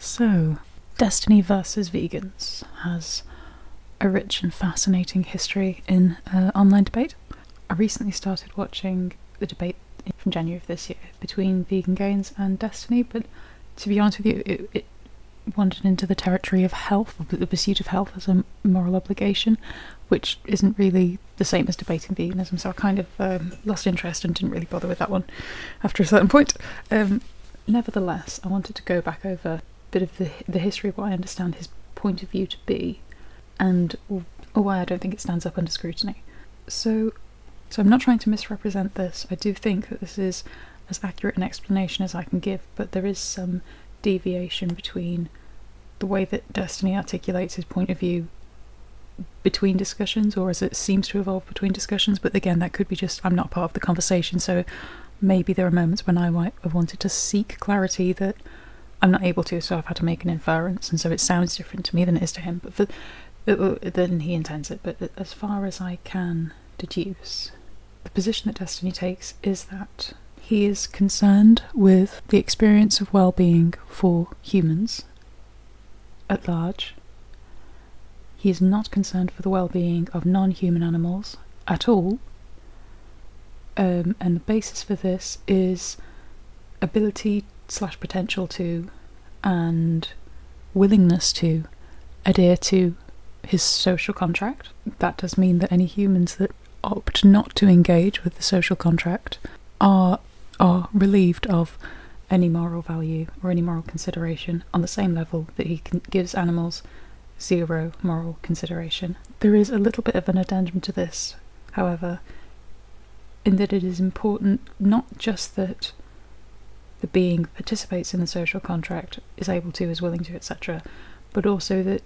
So, Destiny versus Vegans has a rich and fascinating history in online debate. I recently started watching the debate from January of this year between vegan gains and Destiny, but to be honest with you, it wandered into the territory of health, the pursuit of health as a moral obligation, which isn't really the same as debating veganism, so I kind of lost interest and didn't really bother with that one after a certain point. Nevertheless, I wanted to go back over a bit of the history of what I understand his point of view to be, and or why I don't think it stands up under scrutiny. So I'm not trying to misrepresent this. I do think that this is as accurate an explanation as I can give, but there is some deviation between the way that Destiny articulates his point of view between discussions, or as it seems to evolve between discussions, but again, that could be just I'm not part of the conversation, so maybe there are moments when I might have wanted to seek clarity that I'm not able to, so I've had to make an inference, and so it sounds different to me than it is to him, but then he intends it. But as far as I can deduce, the position that Destiny takes is that he is concerned with the experience of well-being for humans at large. He is not concerned for the well-being of non-human animals at all, and the basis for this is ability / potential to and willingness to adhere to his social contract. That does mean that any humans that opt not to engage with the social contract are relieved of any moral value or any moral consideration on the same level that he gives animals zero moral consideration. There is a little bit of an addendum to this, however, in that it is important not just that the being participates in the social contract, is able to, is willing to, etc., but also that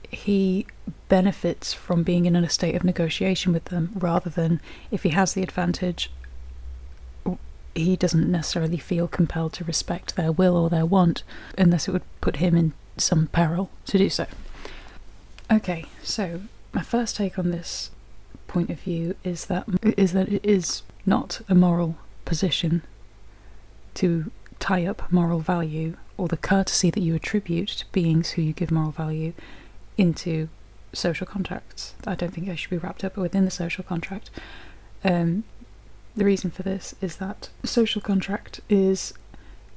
he benefits from being in a state of negotiation with them, rather than, if he has the advantage, he doesn't necessarily feel compelled to respect their will or their want, unless it would put him in some peril to do so. Okay, so my first take on this point of view is that it is not a moral position to tie up moral value, or the courtesy that you attribute to beings who you give moral value, into social contracts. I don't think they should be wrapped up within the social contract. The reason for this is that a social contract is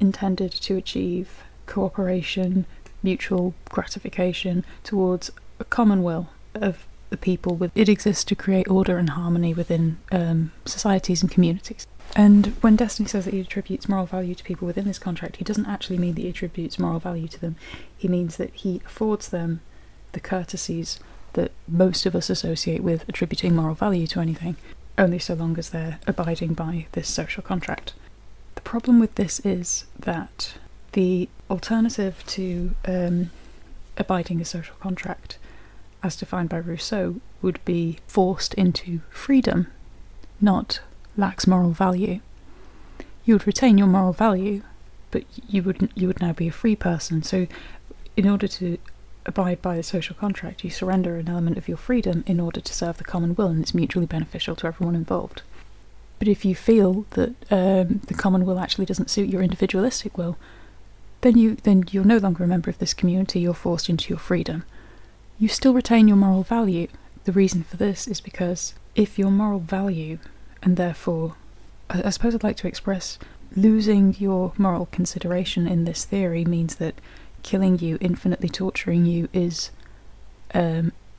intended to achieve cooperation, mutual gratification towards a common will of the people. It exists to create order and harmony within societies and communities. And when Destiny says that he attributes moral value to people within this contract, he doesn't actually mean that he attributes moral value to them. He means that he affords them the courtesies that most of us associate with attributing moral value to anything, only so long as they're abiding by this social contract. The problem with this is that the alternative to abiding a social contract, as defined by Rousseau, would be forced into freedom, not lax moral value. You would retain your moral value, but you would now be a free person. So in order to abide by the social contract, you surrender an element of your freedom in order to serve the common will, and it's mutually beneficial to everyone involved. But if you feel that the common will actually doesn't suit your individualistic will, then you're no longer a member of this community, you're forced into your freedom. You still retain your moral value. The reason for this is because if your moral value, and therefore, I suppose I'd like to express, losing your moral consideration in this theory means that killing you, infinitely torturing you, is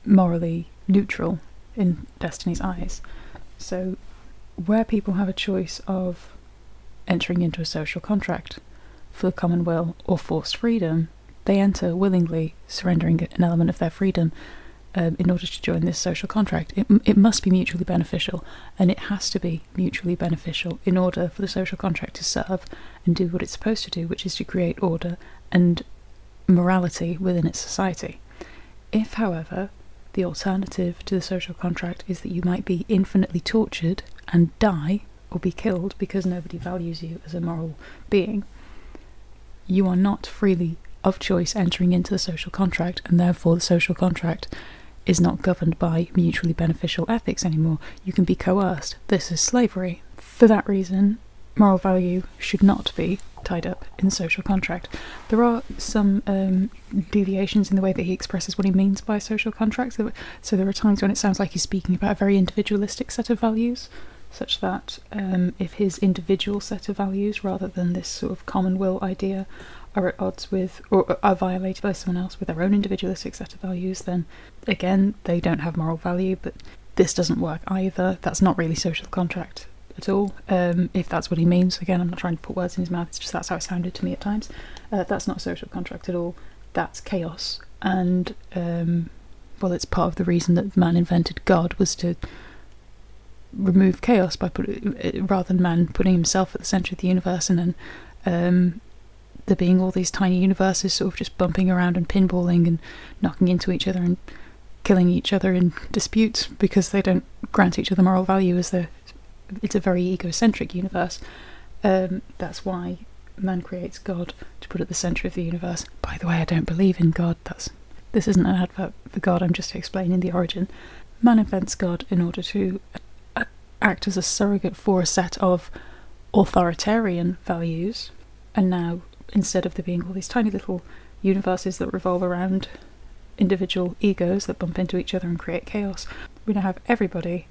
morally neutral in Destiny's eyes. So where people have a choice of entering into a social contract for the common will or forced freedom, they enter willingly, surrendering an element of their freedom in order to join this social contract. It must be mutually beneficial, and it has to be mutually beneficial in order for the social contract to serve and do what it's supposed to do, which is to create order and morality within its society. If, however, the alternative to the social contract is that you might be infinitely tortured and die or be killed because nobody values you as a moral being, you are not freely of choice entering into the social contract, and therefore the social contract is not governed by mutually beneficial ethics anymore. You can be coerced. This is slavery. For that reason, moral value should not be tied up in social contract. There are some deviations in the way that he expresses what he means by social contracts. So there are times when it sounds like he's speaking about a very individualistic set of values, such that if his individual set of values, rather than this sort of common will idea, are at odds with, or are violated by someone else with their own individualistic set of values, then again, they don't have moral value. But this doesn't work either. That's not really social contract at all. If that's what he means, again, I'm not trying to put words in his mouth, it's just that's how it sounded to me at times. That's not a social contract at all. That's chaos. And well, it's part of the reason that man invented God, was to remove chaos by rather than man putting himself at the centre of the universe, and then there being all these tiny universes sort of just bumping around and pinballing and knocking into each other and killing each other in disputes because they don't grant each other moral value, as it's a very egocentric universe. That's why man creates God, to put at the centre of the universe. By the way, I don't believe in God. This isn't an advert for God, I'm just explaining the origin. Man invents God in order to act as a surrogate for a set of authoritarian values, and now, instead of there being all these tiny little universes that revolve around individual egos that bump into each other and create chaos, we now have everybody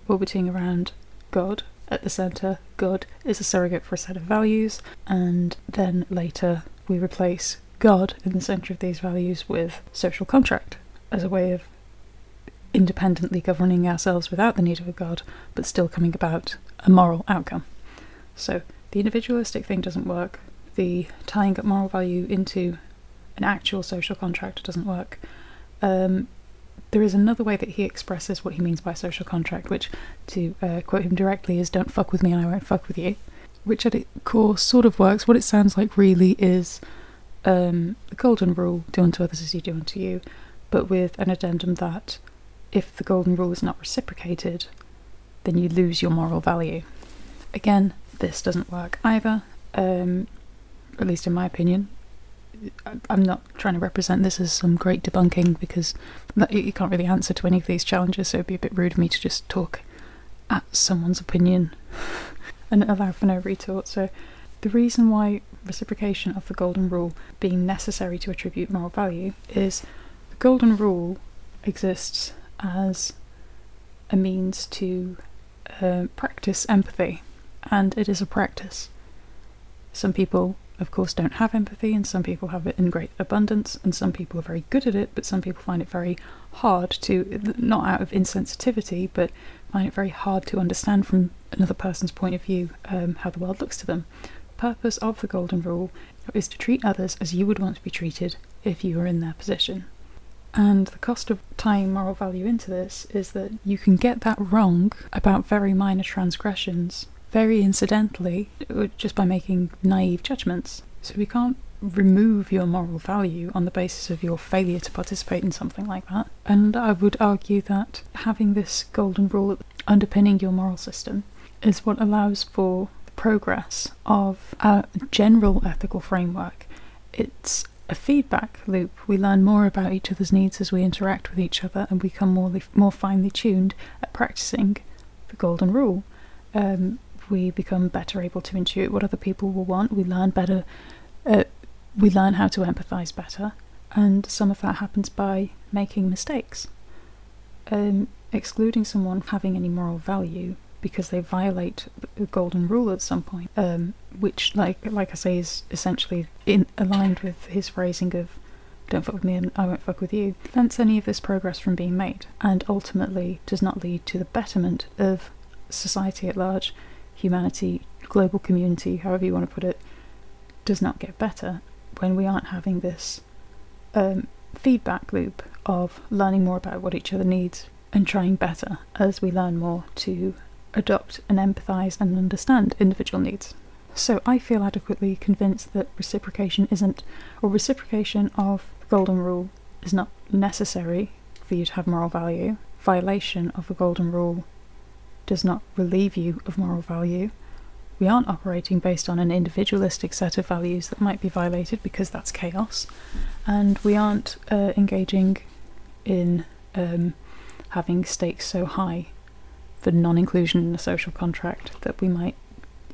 orbiting around God at the centre. God is a surrogate for a set of values, and then later we replace God in the centre of these values with social contract as a way of independently governing ourselves without the need of a God, but still coming about a moral outcome. So the individualistic thing doesn't work. The tying up moral value into an actual social contract doesn't work. There is another way that he expresses what he means by social contract, which, to quote him directly, is "don't fuck with me and I won't fuck with you," which at its core sort of works. What it sounds like really is the golden rule: do unto others as you do unto you, but with an addendum that if the golden rule is not reciprocated, then you lose your moral value. Again, this doesn't work either. At least in my opinion. I'm not trying to represent this as some great debunking, because you can't really answer to any of these challenges, so it'd be a bit rude of me to just talk at someone's opinion and allow for no retort. So the reason why reciprocation of the golden rule being necessary to attribute moral value is the golden rule exists as a means to practice empathy, and it is a practice. Some people, of course, don't have empathy, and some people have it in great abundance, and some people are very good at it, but some people find it very hard to, not out of insensitivity, but find it very hard to understand from another person's point of view how the world looks to them. The purpose of the golden rule is to treat others as you would want to be treated if you were in their position. And the cost of tying moral value into this is that you can get that wrong about very minor transgressions very incidentally, just by making naive judgments. So we can't remove your moral value on the basis of your failure to participate in something like that. And I would argue that having this golden rule underpinning your moral system is what allows for the progress of a general ethical framework. It's a feedback loop. We learn more about each other's needs as we interact with each other, and become more finely tuned at practicing the golden rule. We become better able to intuit what other people will want. We learn better. We learn how to empathise better, and some of that happens by making mistakes. Excluding someone from having any moral value because they violate the golden rule at some point, which, like I say, is essentially aligned with his phrasing of "don't fuck with me and I won't fuck with you," prevents any of this progress from being made, and ultimately does not lead to the betterment of society at large. Humanity, global community, however you want to put it, does not get better when we aren't having this feedback loop of learning more about what each other needs and trying better as we learn more to adopt and empathise and understand individual needs. So I feel adequately convinced that reciprocation of the golden rule is not necessary for you to have moral value. Violation of the golden rule does not relieve you of moral value. We aren't operating based on an individualistic set of values that might be violated, because that's chaos, and we aren't engaging in having stakes so high for non-inclusion in a social contract that we might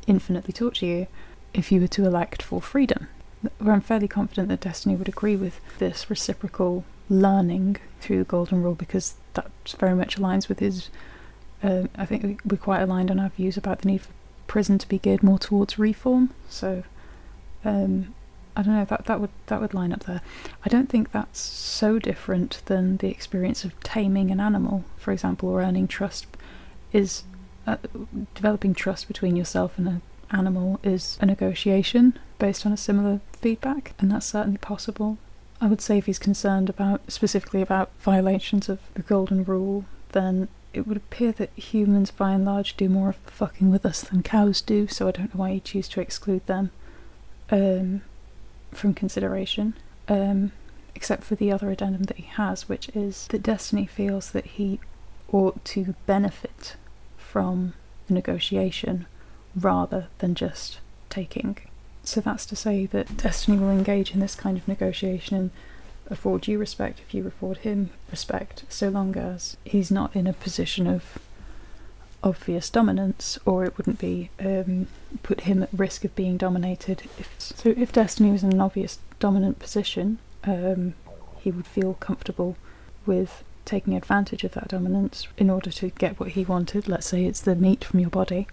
infinitely torture you. if you were to elect for freedom. Where I'm fairly confident that Destiny would agree with this reciprocal learning through the Golden Rule, because that very much aligns with his... I think we're quite aligned on our views about the need for prison to be geared more towards reform. So, I don't know, that would line up there. I don't think that's so different than the experience of taming an animal, for example, or earning trust. Is developing trust between yourself and an animal is a negotiation based on a similar feedback, and that's certainly possible. I would say if he's concerned specifically about violations of the Golden Rule, then it would appear that humans by and large do more of the fucking with us than cows do, so I don't know why he'd choose to exclude them from consideration, except for the other addendum that he has, which is that Destiny feels that he ought to benefit from the negotiation rather than just taking. So that's to say that Destiny will engage in this kind of negotiation and afford you respect if you afford him respect, so long as he's not in a position of obvious dominance, or it wouldn't be put him at risk of being dominated. If Destiny was in an obvious dominant position, he would feel comfortable with taking advantage of that dominance in order to get what he wanted. Let's say it's the meat from your body,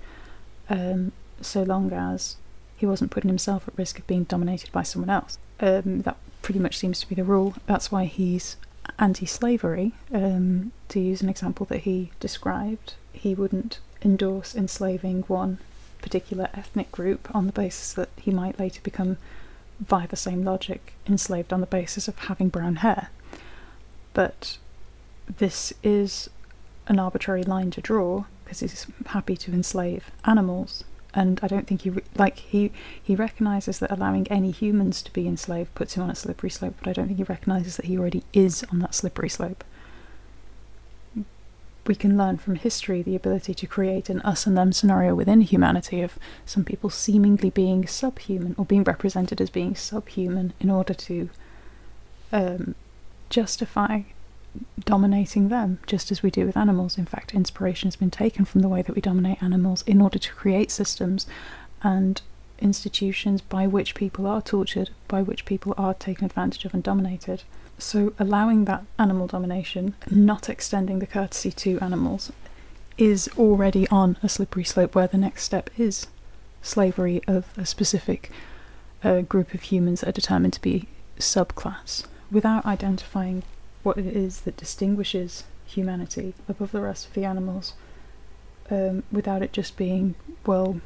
so long as he wasn't putting himself at risk of being dominated by someone else. That pretty much seems to be the rule. That's why he's anti-slavery. To use an example that he described, he wouldn't endorse enslaving one particular ethnic group on the basis that he might later become, by the same logic, enslaved on the basis of having brown hair. But this is an arbitrary line to draw, because he's happy to enslave animals, and I don't think he recognises that allowing any humans to be enslaved puts him on a slippery slope, but I don't think he recognises that he already is on that slippery slope. We can learn from history the ability to create an us and them scenario within humanity of some people seemingly being subhuman, or being represented as being subhuman, in order to justify dominating them, just as we do with animals. In fact, inspiration has been taken from the way that we dominate animals in order to create systems and institutions by which people are tortured, by which people are taken advantage of and dominated. So allowing that animal domination, not extending the courtesy to animals, is already on a slippery slope where the next step is slavery of a specific group of humans that are determined to be subclass, without identifying what it is that distinguishes humanity above the rest of the animals, without it just being, well,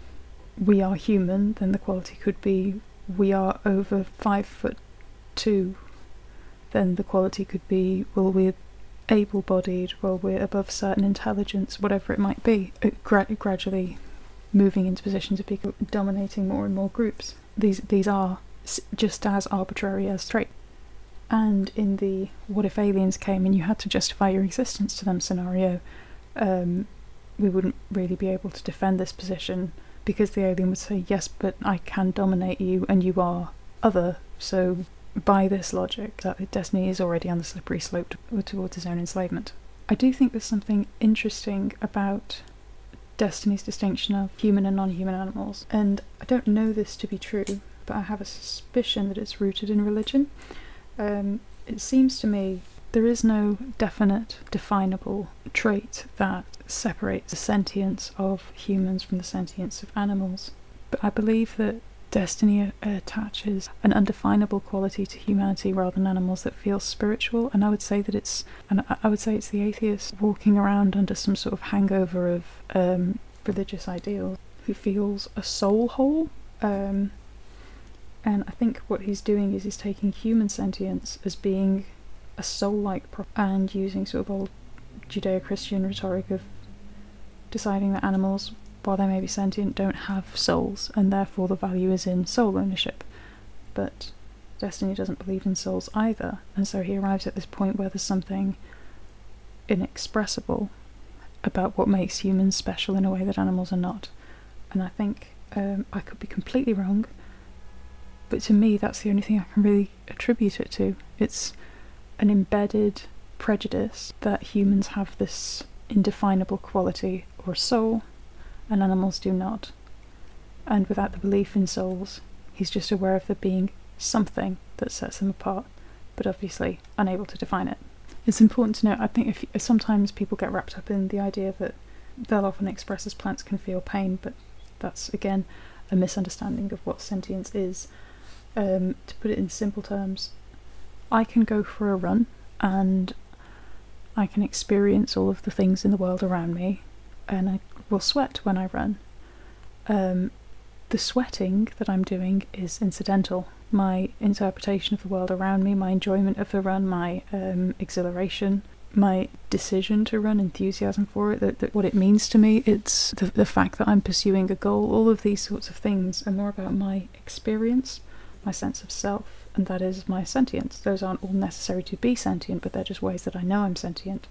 we are human, then the quality could be we are over 5'2", then the quality could be, well, we're able-bodied, well, we're above certain intelligence, whatever it might be, gradually moving into positions of people dominating more and more groups. These are just as arbitrary as traits. And in the what if aliens came and you had to justify your existence to them scenario, we wouldn't really be able to defend this position, because the alien would say, yes, but I can dominate you and you are other, so by this logic, Destiny is already on the slippery slope towards his own enslavement. I do think there's something interesting about Destiny's distinction of human and non-human animals, and I don't know this to be true, but I have a suspicion that it's rooted in religion. It seems to me there is no definite, definable trait that separates the sentience of humans from the sentience of animals, but I believe that Destiny attaches an undefinable quality to humanity rather than animals that feels spiritual, and I would say that it's the atheist walking around under some sort of hangover of religious ideals who feels a soul hole. And I think what he's doing is he's taking human sentience as being a soul-like and using sort of old Judeo-Christian rhetoric of deciding that animals, while they may be sentient, don't have souls, and therefore the value is in soul ownership. But Destiny doesn't believe in souls either, and so he arrives at this point where there's something inexpressible about what makes humans special in a way that animals are not. And I think, I could be completely wrong, but to me that's the only thing I can really attribute it to. It's an embedded prejudice that humans have this indefinable quality or soul and animals do not. and without the belief in souls, he's just aware of there being something that sets them apart, but obviously unable to define it. It's important to note, I think if sometimes people get wrapped up in the idea that they'll often express as plants can feel pain, but that's again a misunderstanding of what sentience is. To put it in simple terms, I can go for a run and I can experience all of the things in the world around me, and I will sweat when I run. The sweating that I'm doing is incidental. My interpretation of the world around me, my enjoyment of the run, my exhilaration, my decision to run, enthusiasm for it, that what it means to me, it's the fact that I'm pursuing a goal. All of these sorts of things are more about my experience, my sense of self, and that is my sentience. Those aren't all necessary to be sentient, but they're just ways that I know I'm sentient.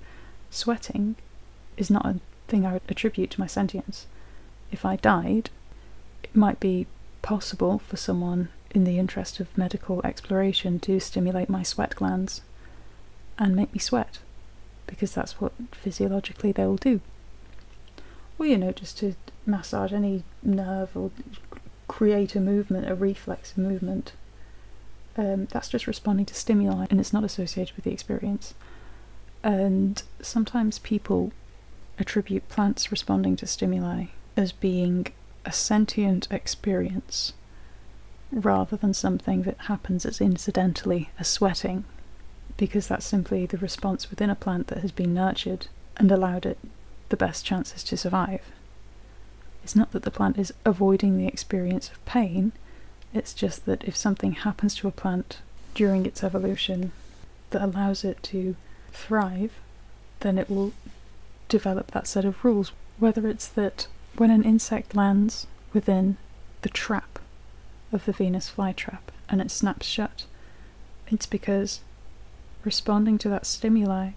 Sweating is not a thing I would attribute to my sentience. If I died, it might be possible for someone in the interest of medical exploration to stimulate my sweat glands and make me sweat, because that's what physiologically they will do. Or, just to massage any nerve or create a movement, a reflex movement. That's just responding to stimuli, and it's not associated with the experience. And sometimes people attribute plants responding to stimuli as being a sentient experience rather than something that happens as incidentally as sweating, because that's simply the response within a plant that has been nurtured and allowed it the best chances to survive. It's not that the plant is avoiding the experience of pain, it's just that if something happens to a plant during its evolution that allows it to thrive, then it will develop that set of rules. Whether it's that when an insect lands within the trap of the Venus flytrap and it snaps shut, it's because responding to that stimuli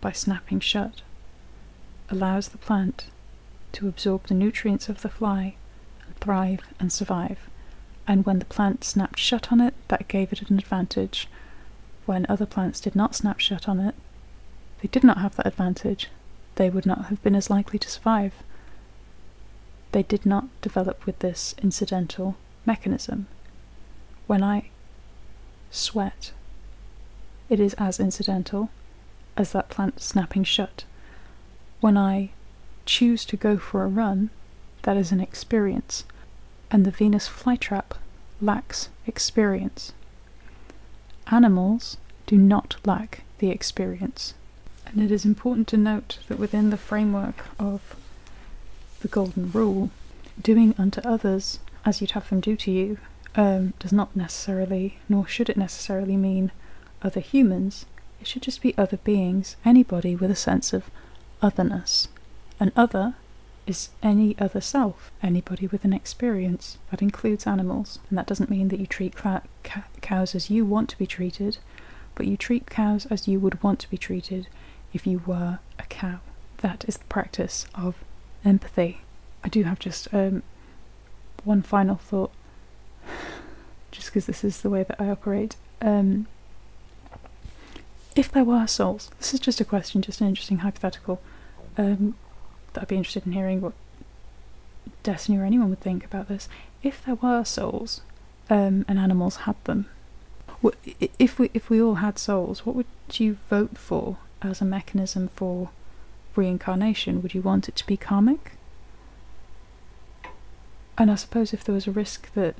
by snapping shut allows the plant to absorb the nutrients of the fly and thrive and survive. And when the plant snapped shut on it, that gave it an advantage. When other plants did not snap shut on it, they did not have that advantage. They would not have been as likely to survive. They did not develop with this incidental mechanism. When I sweat, it is as incidental as that plant snapping shut. When I choose to go for a run, that is an experience, and the Venus flytrap lacks experience. Animals do not lack the experience, and it is important to note that within the framework of the Golden Rule, doing unto others as you'd have them do to you does not necessarily, nor should it necessarily mean other humans. It should just be other beings, anybody with a sense of otherness. An other is any other self, anybody with an experience. That includes animals, and that doesn't mean that you treat cows as you want to be treated, but you treat cows as you would want to be treated if you were a cow. That is the practice of empathy. I do have just one final thought, just because this is the way that I operate. If there were souls, this is just a question, just an interesting hypothetical, that I'd be interested in hearing what Destiny or anyone would think about this. If there were souls, and animals had them, if we all had souls, what would you vote for as a mechanism for reincarnation? Would you want it to be karmic? And I suppose if there was a risk that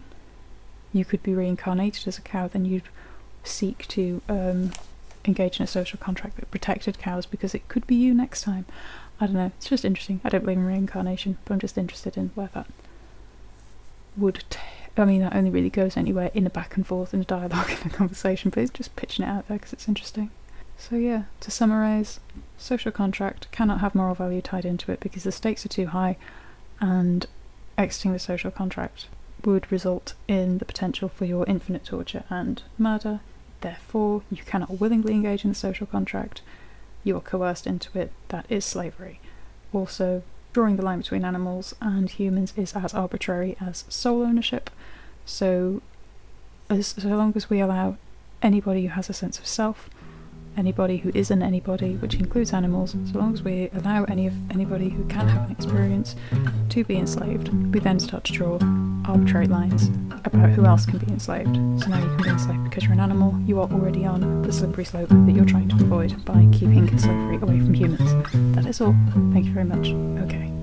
you could be reincarnated as a cow, then you'd seek to engage in a social contract that protected cows because it could be you next time. I don't know, it's just interesting. I don't believe in reincarnation, but I'm just interested in where that would I mean, that only really goes anywhere in a back and forth, in a dialogue, in a conversation, but it's just pitching it out there because it's interesting. So yeah, to summarise, social contract cannot have moral value tied into it because the stakes are too high, and exiting the social contract would result in the potential for your infinite torture and murder. Therefore, you cannot willingly engage in the social contract. You are coerced into it. That is slavery. Also, drawing the line between animals and humans is as arbitrary as soul ownership. So long as we allow anybody who has a sense of self, anybody who isn't anybody, which includes animals, so long as we allow anybody who can have an experience to be enslaved, we then start to draw arbitrary lines about who else can be enslaved. So now you can be enslaved because you're an animal. You are already on the slippery slope that you're trying to avoid by keeping slavery away from humans. That is all. Thank you very much. Okay.